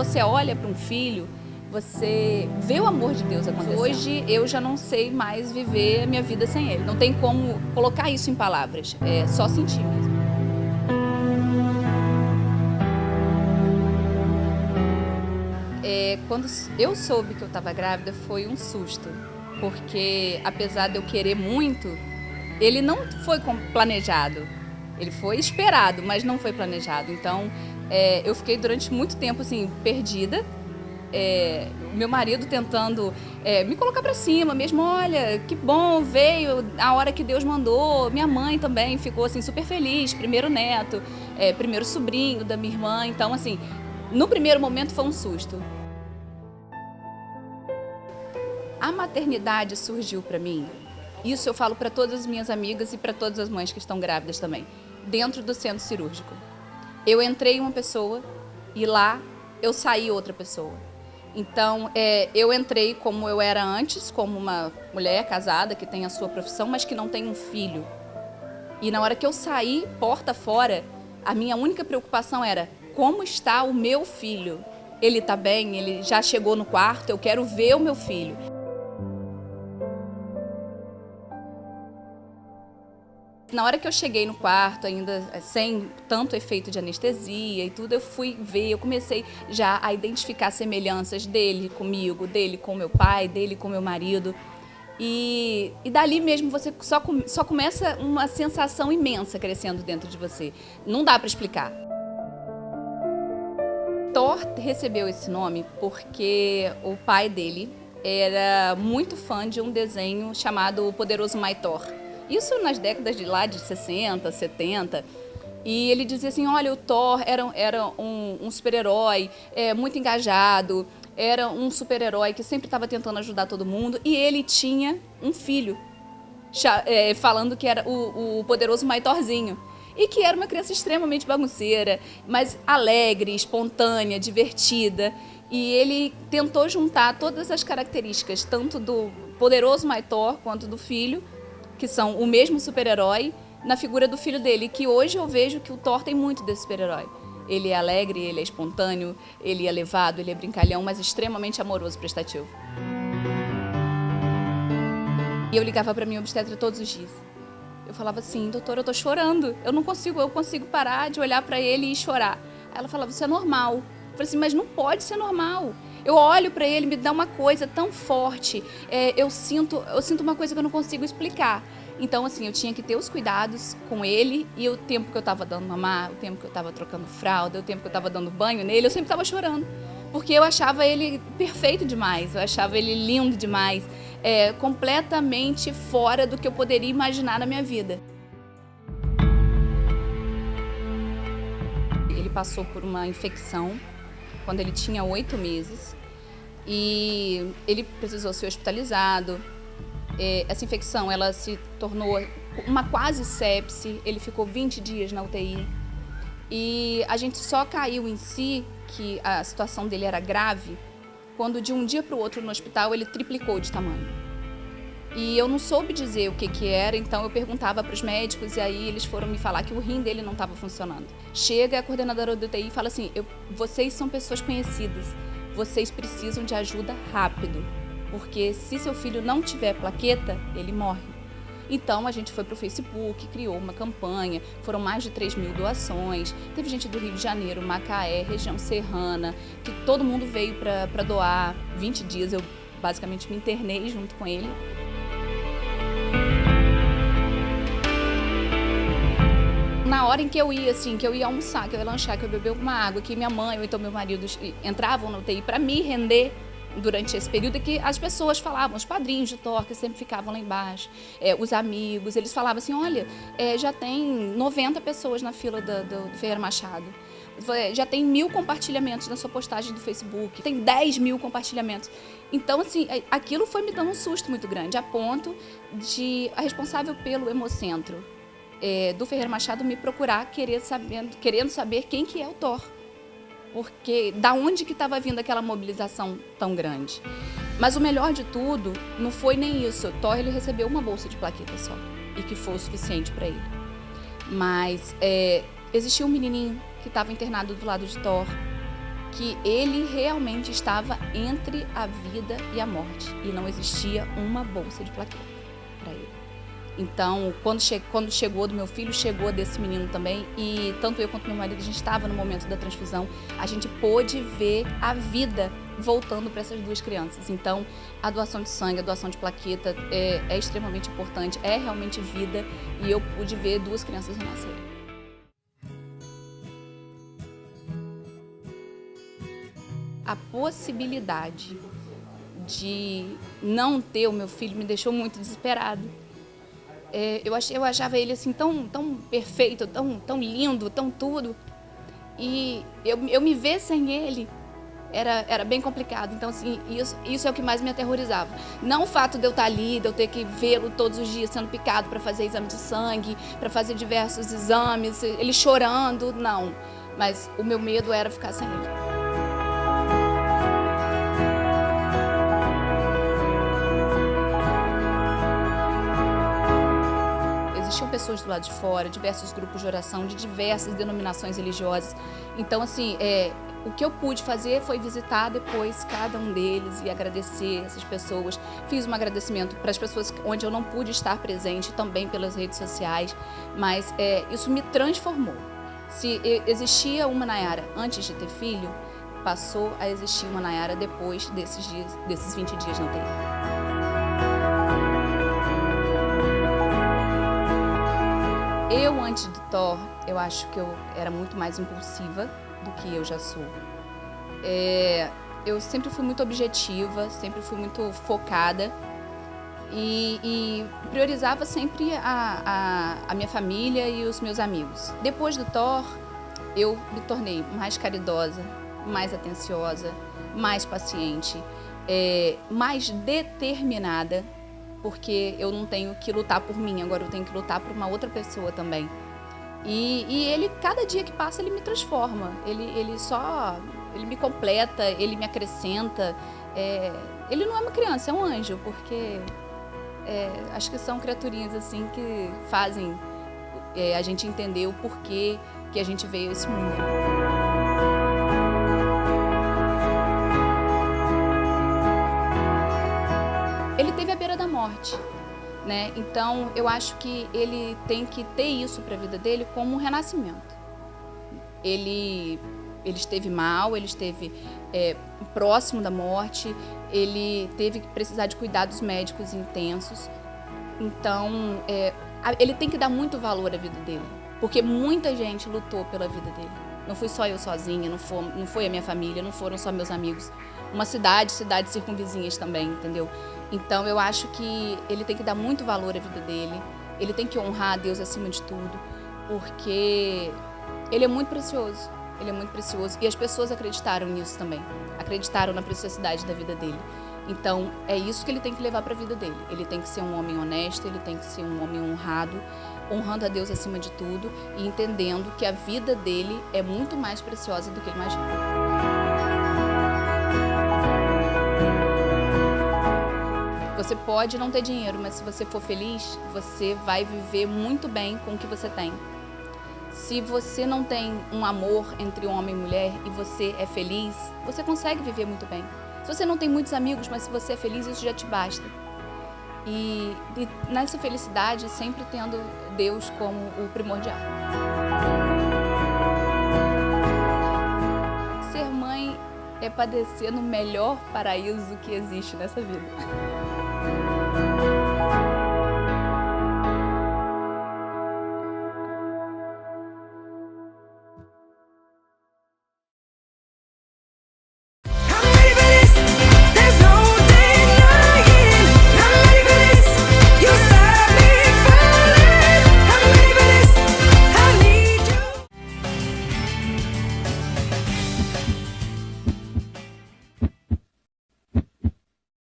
você olha para um filho, você vê o amor de Deus acontecendo. Hoje eu já não sei mais viver a minha vida sem ele. Não tem como colocar isso em palavras, é só sentir mesmo. Quando eu soube que eu estava grávida, foi um susto, porque apesar de eu querer muito, ele não foi planejado. Ele foi esperado, mas não foi planejado. Então, eu fiquei durante muito tempo assim, perdida. Meu marido tentando me colocar para cima mesmo, olha, que bom, veio a hora que Deus mandou. Minha mãe também ficou assim, super feliz, primeiro neto, primeiro sobrinho da minha irmã. Então, assim, no primeiro momento foi um susto. A maternidade surgiu para mim, isso eu falo para todas as minhas amigas e para todas as mães que estão grávidas também, dentro do centro cirúrgico. Eu entrei uma pessoa e lá eu saí outra pessoa. Então, eu entrei como eu era antes, como uma mulher casada que tem a sua profissão, mas que não tem um filho. E na hora que eu saí, porta fora, a minha única preocupação era como está o meu filho? Ele está bem? Ele já chegou no quarto? Eu quero ver o meu filho. Na hora que eu cheguei no quarto, ainda sem tanto efeito de anestesia e tudo, eu fui ver, eu comecei já a identificar semelhanças dele comigo, dele com meu pai, dele com meu marido. E dali mesmo você só começa uma sensação imensa crescendo dentro de você. Não dá para explicar. Thor recebeu esse nome porque o pai dele era muito fã de um desenho chamado O Poderoso Thor. Isso nas décadas de 60, 70. E ele dizia assim, olha, o Thor era um super-herói muito engajado, era um super-herói que sempre estava tentando ajudar todo mundo. E ele tinha um filho, falando que era o poderoso Thorzinho. E que era uma criança extremamente bagunceira, mas alegre, espontânea, divertida. E ele tentou juntar todas as características, tanto do poderoso Thor quanto do filho, que são o mesmo super-herói, na figura do filho dele, que hoje eu vejo que o Thor tem muito desse super-herói. Ele é alegre, ele é espontâneo, ele é levado, ele é brincalhão, mas extremamente amoroso, prestativo. E eu ligava para minha obstetra todos os dias. Eu falava assim, doutor, eu tô chorando, eu consigo parar de olhar para ele e chorar. Ela falava, isso é normal. Eu falei assim, mas não pode ser normal. Eu olho para ele, me dá uma coisa tão forte, eu sinto uma coisa que eu não consigo explicar. Então, assim, eu tinha que ter os cuidados com ele e o tempo que eu estava dando mamar, o tempo que eu estava trocando fralda, o tempo que eu estava dando banho nele, eu sempre estava chorando. Porque eu achava ele perfeito demais, eu achava ele lindo demais, completamente fora do que eu poderia imaginar na minha vida. Ele passou por uma infecção quando ele tinha 8 meses e ele precisou ser hospitalizado. Essa infecção ela se tornou uma quase sepse, ele ficou 20 dias na UTI e a gente só caiu em si que a situação dele era grave quando de um dia para o outro no hospital ele triplicou de tamanho. E eu não soube dizer o que era, então eu perguntava para os médicos e aí eles foram me falar que o rim dele não estava funcionando. Chega a coordenadora do UTI e fala assim, vocês são pessoas conhecidas, vocês precisam de ajuda rápido, porque se seu filho não tiver plaqueta, ele morre. Então a gente foi para o Facebook, criou uma campanha, foram mais de 3.000 doações, teve gente do Rio de Janeiro, Macaé, região serrana, que todo mundo veio para doar. 20 dias eu basicamente me internei junto com ele. Na hora em que eu ia, assim, que eu ia almoçar, que eu ia lanchar, que eu ia beber alguma água, que minha mãe ou então meu marido entravam na UTI para me render durante esse período, que as pessoas falavam, os padrinhos de Thor, que sempre ficavam lá embaixo, os amigos, eles falavam assim, olha, já tem 90 pessoas na fila do Ferreira Machado, já tem 1.000 compartilhamentos na sua postagem do Facebook, tem 10.000 compartilhamentos. Então, assim, aquilo foi me dando um susto muito grande, a ponto de a responsável pelo Hemocentro do Ferreira Machado me procurar querendo saber quem que é o Thor. Porque da onde que estava vindo aquela mobilização tão grande. Mas o melhor de tudo não foi nem isso. O Thor ele recebeu uma bolsa de plaqueta só e que foi o suficiente para ele. Mas existia um menininho que estava internado do lado de Thor que ele realmente estava entre a vida e a morte e não existia uma bolsa de plaqueta para ele. Então, quando chegou do meu filho, chegou desse menino também, e tanto eu quanto meu marido, a gente estava no momento da transfusão, a gente pôde ver a vida voltando para essas duas crianças. Então, a doação de sangue, a doação de plaqueta é extremamente importante, é realmente vida, e eu pude ver duas crianças renascerem. A possibilidade de não ter o meu filho me deixou muito desesperado. Eu achava ele assim tão perfeito, tão lindo, tão tudo. E eu me ver sem ele era bem complicado. Então, assim, isso é o que mais me aterrorizava. Não o fato de eu estar ali, de eu ter que vê-lo todos os dias sendo picado para fazer exame de sangue, para fazer diversos exames, ele chorando, não. Mas o meu medo era ficar sem ele. Existiam pessoas do lado de fora, diversos grupos de oração, de diversas denominações religiosas. Então, assim, o que eu pude fazer foi visitar depois cada um deles e agradecer essas pessoas. Fiz um agradecimento para as pessoas onde eu não pude estar presente, também pelas redes sociais, mas isso me transformou. Se existia uma Nayara antes de ter filho, passou a existir uma Nayara depois desses 20 dias na UTI. Eu, antes do TOR, eu acho que eu era muito mais impulsiva do que eu já sou. Eu sempre fui muito objetiva, sempre fui muito focada e priorizava sempre a minha família e os meus amigos. Depois do TOR, eu me tornei mais caridosa, mais atenciosa, mais paciente, mais determinada, porque eu não tenho que lutar por mim, agora eu tenho que lutar por uma outra pessoa também. E ele, cada dia que passa, ele me transforma, ele me completa, ele me acrescenta. Ele não é uma criança, é um anjo, porque acho que são criaturinhas assim que fazem a gente entender o porquê que a gente veio a esse mundo. Ele teve à beira da morte, né? Então, eu acho que ele tem que ter isso para a vida dele como um renascimento. Ele esteve mal, ele esteve próximo da morte, ele teve que precisar de cuidados médicos intensos. Então, ele tem que dar muito valor à vida dele, porque muita gente lutou pela vida dele. Não fui só eu sozinha, não foi a minha família, não foram só meus amigos. Uma cidades circunvizinhas também, entendeu? Então, eu acho que ele tem que dar muito valor à vida dele, ele tem que honrar a Deus acima de tudo, porque ele é muito precioso, e as pessoas acreditaram nisso também, acreditaram na preciosidade da vida dele. Então, é isso que ele tem que levar para a vida dele. Ele tem que ser um homem honesto, ele tem que ser um homem honrado, honrando a Deus acima de tudo e entendendo que a vida dele é muito mais preciosa do que ele imagina. Você pode não ter dinheiro, mas se você for feliz, você vai viver muito bem com o que você tem. Se você não tem um amor entre homem e mulher e você é feliz, você consegue viver muito bem. Se você não tem muitos amigos, mas se você é feliz, isso já te basta. E nessa felicidade, sempre tendo Deus como o primordial. Ser mãe é padecer no melhor paraíso que existe nessa vida.